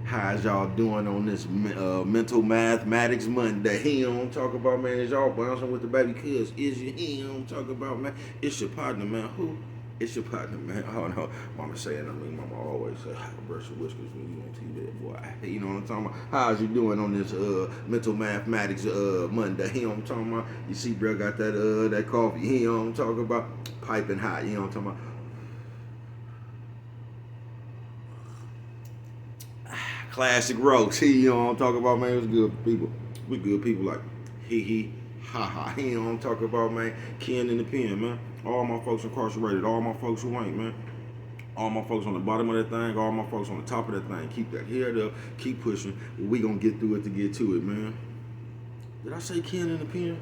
How's y'all doing on this mental mathematics Monday? He don't talk about, man. Is y'all bouncing with the baby kids? Is you he don't talk about, man? It's your partner, man. Who? It's your partner, man. Oh no, mama saying. I mean, mama always say, "Brush your whiskers when you on TV, boy." You know what I'm talking about? How's you doing on this mental mathematics Monday? You know what I'm talking about? You see, bro, got that coffee. You know what I'm talking about? Piping hot. You know what I'm talking about? Classic roast. You know what I'm talking about, man? It's good people. We good people like he ha ha. You know what I'm talking about, man? Ken in the pen, man. All my folks incarcerated. All my folks who ain't, man. All my folks on the bottom of that thing. All my folks on the top of that thing. Keep that head up. Keep pushing. We gonna get through it to get to it, man. Did I say Ken in the pen?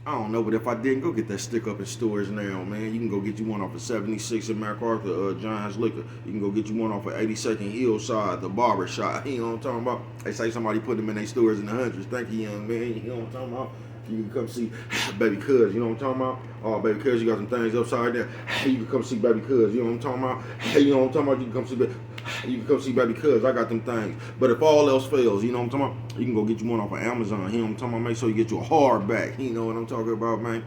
I don't know, but if I didn't, go get that stick up in stores now, man. You can go get you one off of 76 in MacArthur, John's Liquor. You can go get you one off of 82nd Hillside, the barber shop. You know what I'm talking about? They say somebody put them in their stores in the hundreds. Thank you, young man. You know what I'm talking about? You can come see Baby Cuz, you know what I'm talking about? Oh, Baby Cuz, you got some things upside down. You can come see Baby Cuz, you know what I'm talking about? You know what I'm talking about? You can come see Baby Cuz, I got them things. But if all else fails, you know what I'm talking about? You can go get you one off of Amazon, you know what I'm talking about? Make sure you get you a hardback, you know what I'm talking about, man?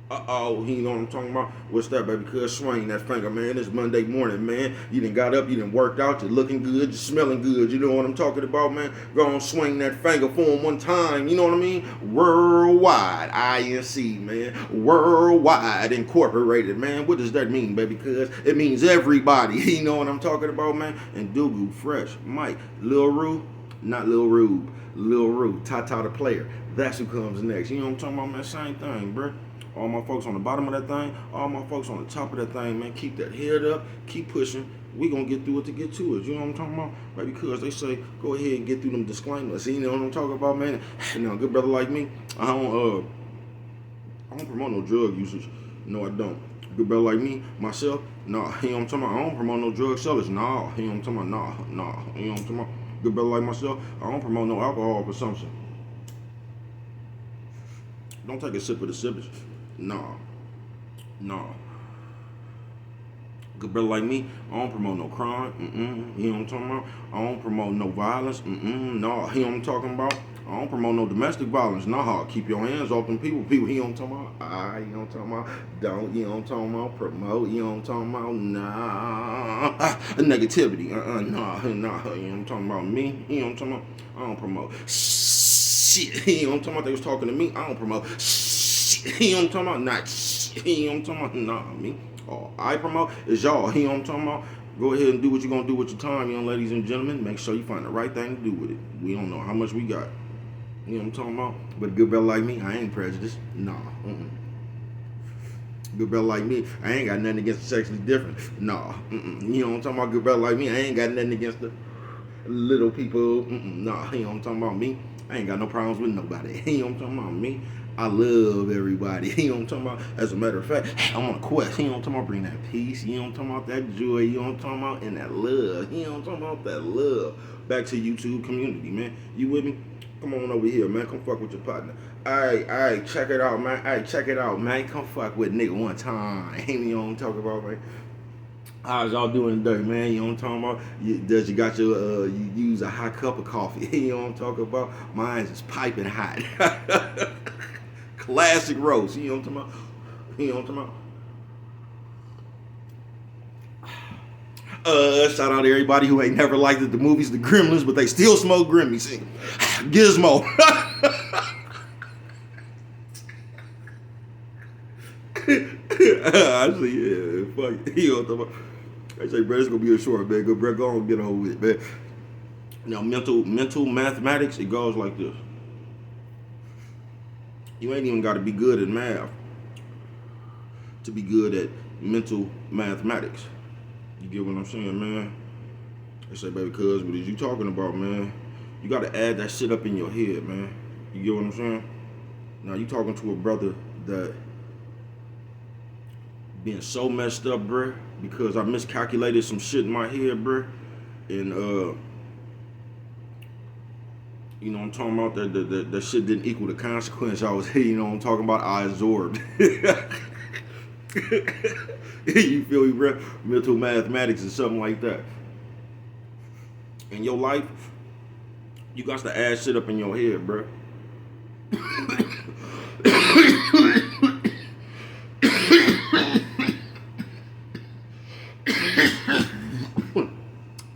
You know what I'm talking about? What's that, baby? Cuz swing that finger, man. It's Monday morning, man. You done got up, you done worked out, you're looking good, you're smelling good. You know what I'm talking about, man? Go on, swing that finger for him one time. You know what I mean? Worldwide, INC, man. Worldwide Incorporated, man. What does that mean, baby? Cuz it means everybody. You know what I'm talking about, man? And Dugu, Fresh, Mike, Lil Rue, not Lil Rube, Lil Rue, Tata the player. That's who comes next. You know what I'm talking about, man? Same thing, bruh. All my folks on the bottom of that thing, all my folks on the top of that thing, man, keep that head up, keep pushing. We gonna get through it to get to it. You know what I'm talking about? Right? Because they say, go ahead and get through them disclaimers. You know what I'm talking about, man? You know, a good brother like me, I don't promote no drug usage. No, I don't. A good brother like me, myself, nah. You know what I'm talking about? I don't promote no drug sellers. Nah. You know what I'm talking about? Nah. You know what I'm talking about? Good brother like myself, I don't promote no alcohol consumption. Don't take a sip of the sippage. Nah. Nah. Good brother like me, I don't promote no crime. You know what I'm talking about? I don't promote no violence. Nah. You know what I'm talking about? I don't promote no domestic violence. Nah. Keep your hands off them people. People, you know what I'm talking about? You know what I'm talking about? Don't, you know what I'm talking about? Promote, you know what I'm talking about? Nah. Negativity. Nah. You know what I'm talking about? Me, you know what I'm talking about? I don't promote shit. You know what I'm talking about? They was talking to me. I don't promote shit. You know what I'm talking about? Not shit. You know what I'm talking about? Nah, me. All I promote is y'all. You know what I'm talking about? Go ahead and do what you're going to do with your time, young ladies and gentlemen. Make sure you find the right thing to do with it. We don't know how much we got. You know what I'm talking about? But a good brother like me, I ain't prejudiced. Nah. Good brother like me, I ain't got nothing against the sexually different. Nah. You know what I'm talking about? Good brother like me, I ain't got nothing against the little people. Nah. You know what I'm talking about? Me, I ain't got no problems with nobody. You know what I'm talking about? Me, I love everybody. You know what I'm talking about? As a matter of fact, I'm on a quest. You know what I'm talking about? Bring that peace. You know what I'm talking about? That joy. You know what I'm talking about? And that love. You know what I'm talking about? That love. Back to YouTube community, man. You with me? Come on over here, man. Come fuck with your partner. Alright, check it out, man. Alright, check it out, man. Come fuck with nigga one time. You know what I'm talking about, man? How's y'all doing today, man? You know what I'm talking about? Does you got your, you use a hot cup of coffee? You know what I'm talking about? Mine's is piping hot. Classic roast. You know what I'm talking about? You know what I'm talking about? Shout out to everybody who ain't never liked the movies, the Gremlins, but they still smoke Grimmies. Gizmo. I say, yeah, fuck it. You know what I'm talking about? I say, bro, it's gonna be a short, man. Go on, get on with it, man. Now, mental mathematics, it goes like this. You ain't even got to be good at math to be good at mental mathematics. You get what I'm saying, man? I say, baby, cuz, what is you talking about, man? You got to add that shit up in your head, man. You get what I'm saying? Now, you talking to a brother that being so messed up, bruh, because I miscalculated some shit in my head, bruh. And, you know what I'm talking about? That shit didn't equal the consequence I was, you know what I'm talking about? I absorbed. You feel me, bro? Mental mathematics or something like that. In your life, you got to add shit up in your head, bro.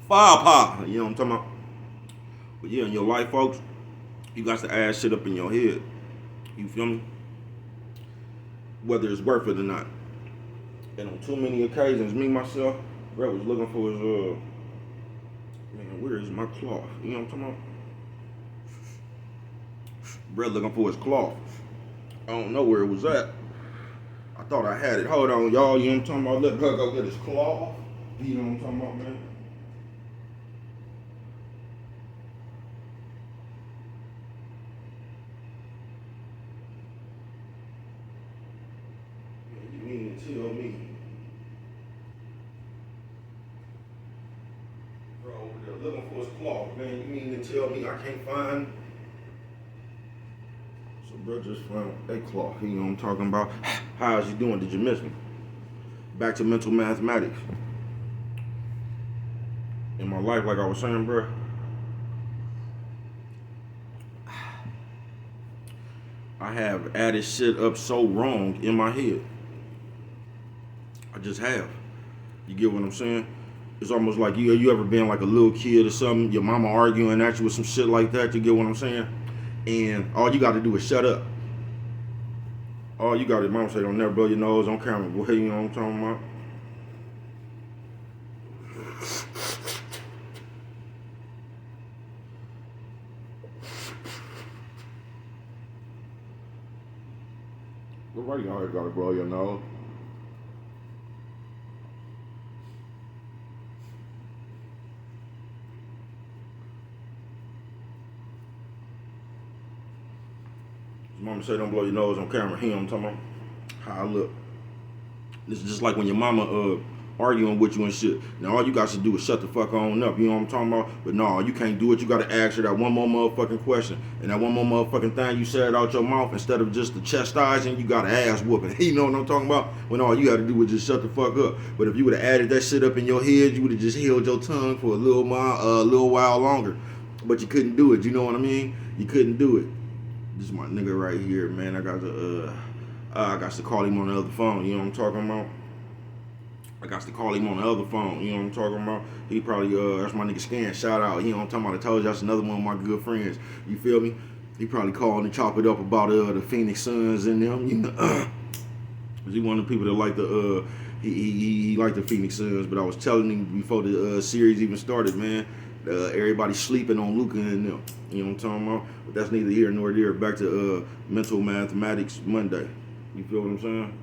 Firepower, you know what I'm talking about? But yeah, in your life, folks, you got to add shit up in your head. You feel me? Whether it's worth it or not. And on too many occasions, me myself, bro was looking for his man, where is my cloth? You know what I'm talking about? Bro looking for his cloth. I don't know where it was at. I thought I had it. Hold on, y'all. You know what I'm talking about? Let her go get his cloth. You know what I'm talking about, man? You mean to tell me? Bro, over there looking for his cloth, man. You mean to tell me I can't find? So bro just found a cloth. You know what I'm talking about? How's you doing? Did you miss me? Back to mental mathematics. In my life, like I was saying, bro, I have added shit up so wrong in my head. I just have. You get what I'm saying? It's almost like you ever been like a little kid or something, your mama arguing at you with some shit like that, you get what I'm saying? And all you got to do is shut up. All you got to, mama say, don't never blow your nose on camera. Boy, you know what I'm talking about? Why you always got to blow your nose? Mama say don't blow your nose on camera. He know what I'm talking about? How I look. This is just like when your mama arguing with you and shit. Now all you got to do is shut the fuck on up. You know what I'm talking about? But no, you can't do it. You got to ask her that one more motherfucking question. And that one more motherfucking thing you said out your mouth, instead of just the chastising, you got to ass whooping. You know what I'm talking about? When all you got to do was just shut the fuck up. But if you would have added that shit up in your head, you would have just held your tongue for a little while longer. But you couldn't do it. You know what I mean? You couldn't do it. This is my nigga right here, man. I got to call him on the other phone. You know what I'm talking about? I got to call him on the other phone. You know what I'm talking about? He probably, that's my nigga Scan. Shout out. You know what I'm talking about? I told you that's another one of my good friends. You feel me? He probably called and chop it up about the Phoenix Suns and them. You know, cause he one of the people that like the he liked the Phoenix Suns. But I was telling him before the series even started, man. Everybody sleeping on Luka and them. You know what I'm talking about? But that's neither here nor there. Back to mental mathematics Monday. You feel what I'm saying?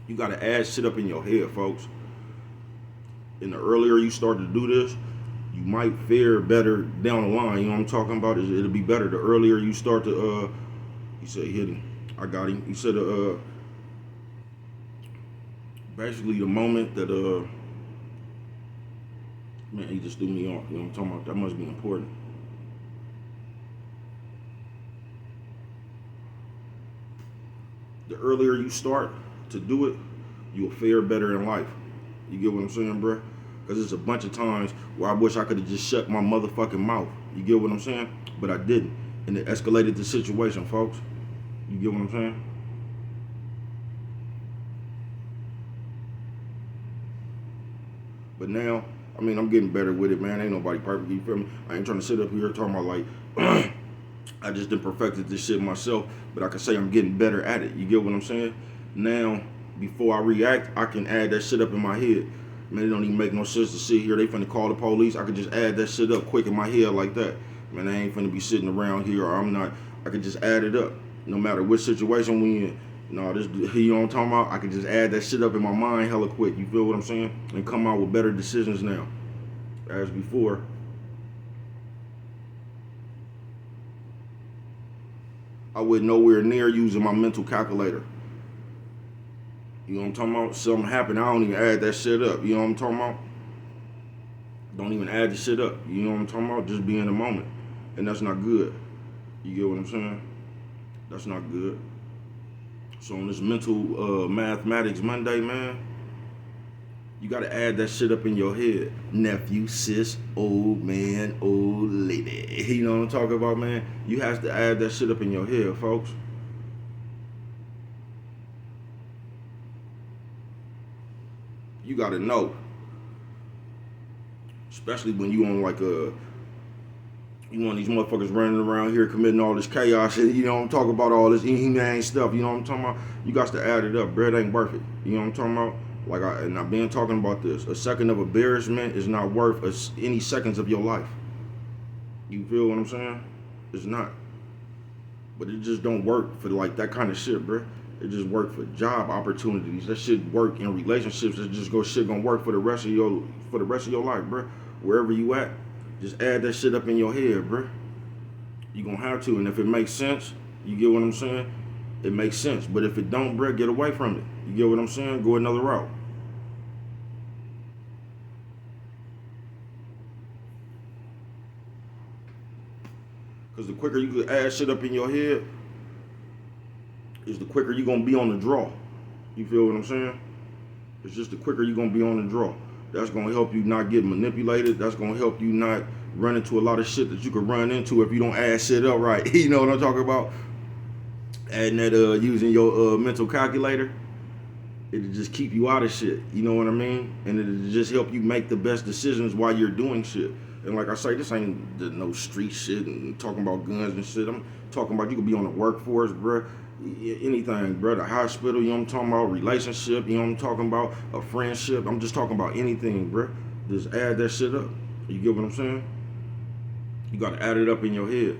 You got to add shit up in your head, folks. And the earlier you start to do this, you might fare better down the line. You know what I'm talking about? It'll be better the earlier you start to. He said, hit him. I got him. He said, basically the moment that man, he just threw me off. You know what I'm talking about? That must be important. The earlier you start to do it, you'll fare better in life. You get what I'm saying, bro? Because there's a bunch of times where I wish I could have just shut my motherfucking mouth. You get what I'm saying? But I didn't. And it escalated the situation, folks. You get what I'm saying? But now, I mean, I'm getting better with it, man. Ain't nobody perfect, you feel me? I ain't trying to sit up here talking about like, I just done perfected this shit myself, but I can say I'm getting better at it. You get what I'm saying? Now, before I react, I can add that shit up in my head. Man, it don't even make no sense to sit here. They finna call the police. I can just add that shit up quick in my head like that. Man, I ain't finna be sitting around here, or I'm not. I can just add it up. No matter which situation we in. No, this, you know what I'm talking about? I can just add that shit up in my mind hella quick. You feel what I'm saying? And come out with better decisions now. As before. I was nowhere near using my mental calculator. You know what I'm talking about? Something happened, I don't even add that shit up. You know what I'm talking about? Don't even add the shit up. You know what I'm talking about? Just be in the moment. And that's not good. You get what I'm saying? That's not good. So on this mental mathematics Monday, man, you gotta add that shit up in your head. Nephew, sis, old man, old lady. You know what I'm talking about, man? You have to add that shit up in your head, folks. You gotta know. Especially when you on like you want these motherfuckers running around here committing all this chaos shit, you know what I'm talking about, all this inhumane stuff, you know what I'm talking about? You got to add it up, bro. It ain't worth it. You know what I'm talking about? Like I've been talking about this. A second of embarrassment is not worth any seconds of your life. You feel what I'm saying? It's not. But it just don't work for like that kind of shit, bro. It just work for job opportunities. That shit work in relationships. It just gonna work for the rest of your life, bro. Wherever you at, just add that shit up in your head, bro. You gonna have to, and if it makes sense, you get what I'm saying? It makes sense. But if it don't, bro, get away from it. You get what I'm saying? Go another route. Because the quicker you can add shit up in your head, is the quicker you're going to be on the draw. You feel what I'm saying? It's just the quicker you're going to be on the draw. That's going to help you not get manipulated. That's going to help you not run into a lot of shit that you could run into if you don't add shit up right. You know what I'm talking about? Adding that, using your mental calculator, it'll just keep you out of shit. You know what I mean? And it'll just help you make the best decisions while you're doing shit. And like I say, this ain't no street shit and talking about guns and shit. I'm talking about you could be on the workforce, bruh. Anything, bruh. The hospital, you know what I'm talking about? Relationship, you know what I'm talking about? A friendship. I'm just talking about anything, bruh. Just add that shit up. You get what I'm saying? You gotta add it up in your head.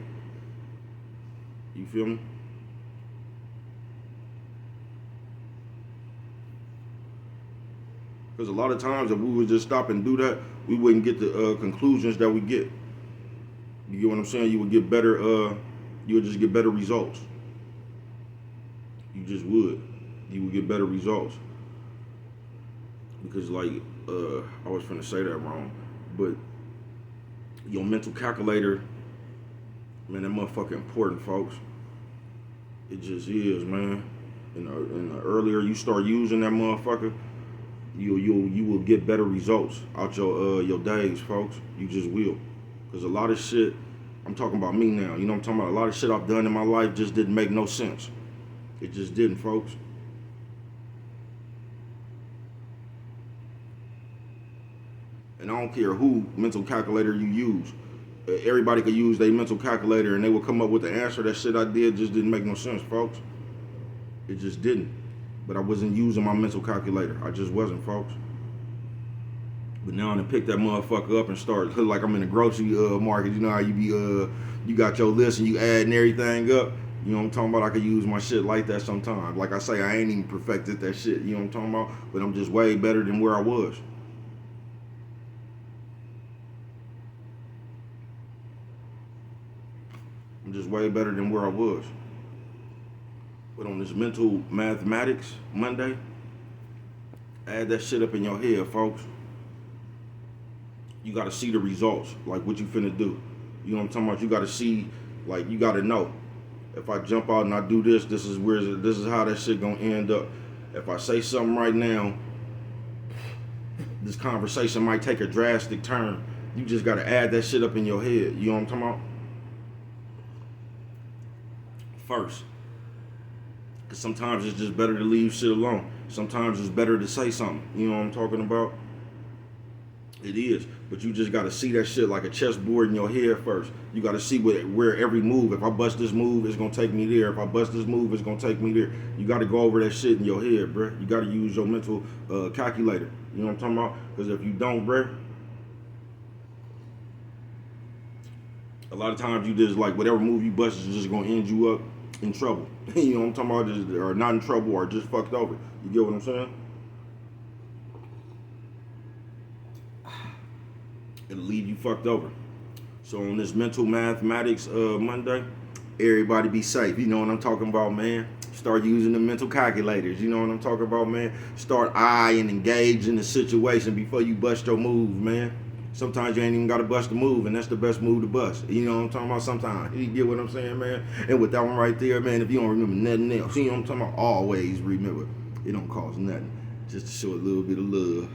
You feel me? Because a lot of times if we would just stop and do that, we wouldn't get the conclusions that we get. You get what I'm saying? You would get better, you would just get better results. You just would. You would get better results. Because like, I was finna say that wrong, but your mental calculator, man, that motherfucker important, folks. It just is, man. And the earlier you start using that motherfucker, you will get better results out your days, folks. You just will. Because a lot of shit, I'm talking about me now, you know what I'm talking about? A lot of shit I've done in my life just didn't make no sense. It just didn't, folks. And I don't care who mental calculator you use. Everybody could use their mental calculator and they would come up with the answer. That shit I did just didn't make no sense, folks. It just didn't. But I wasn't using my mental calculator. I just wasn't, folks. But now I'm gonna pick that motherfucker up and start, cause like I'm in the grocery market. You know how you be you got your list and you adding everything up. You know what I'm talking about? I could use my shit like that sometimes. Like I say, I ain't even perfected that shit. You know what I'm talking about? But I'm just way better than where I was. I'm just way better than where I was. But on this mental mathematics Monday, add that shit up in your head, folks. You gotta see the results, like what you finna do. You know what I'm talking about? You gotta see, like you gotta know. If I jump out and I do this, this is how that shit gonna end up. If I say something right now, this conversation might take a drastic turn. You just gotta add that shit up in your head. You know what I'm talking about? First. Because sometimes it's just better to leave shit alone. Sometimes it's better to say something. You know what I'm talking about? It is. But you just got to see that shit like a chessboard in your head first. You got to see where every move, if I bust this move, it's going to take me there. If I bust this move, it's going to take me there. You got to go over that shit in your head, bruh. You got to use your mental calculator. You know what I'm talking about? Because if you don't, bruh, a lot of times you just like whatever move you bust is just going to end you up in trouble. You know what I'm talking about? Just, or not in trouble or just fucked over. You get what I'm saying? It'll leave you fucked over. So on this mental mathematics Monday, everybody be safe. You know what I'm talking about, man? Start using the mental calculators. You know what I'm talking about, man? Start eyeing and engaging the situation before you bust your move, man. Sometimes you ain't even got to bust a move, and that's the best move to bust. You know what I'm talking about? Sometimes. You get what I'm saying, man? And with that one right there, man, if you don't remember nothing else, you know what I'm talking about? Always remember, it don't cost nothing. Just to show a little bit of love.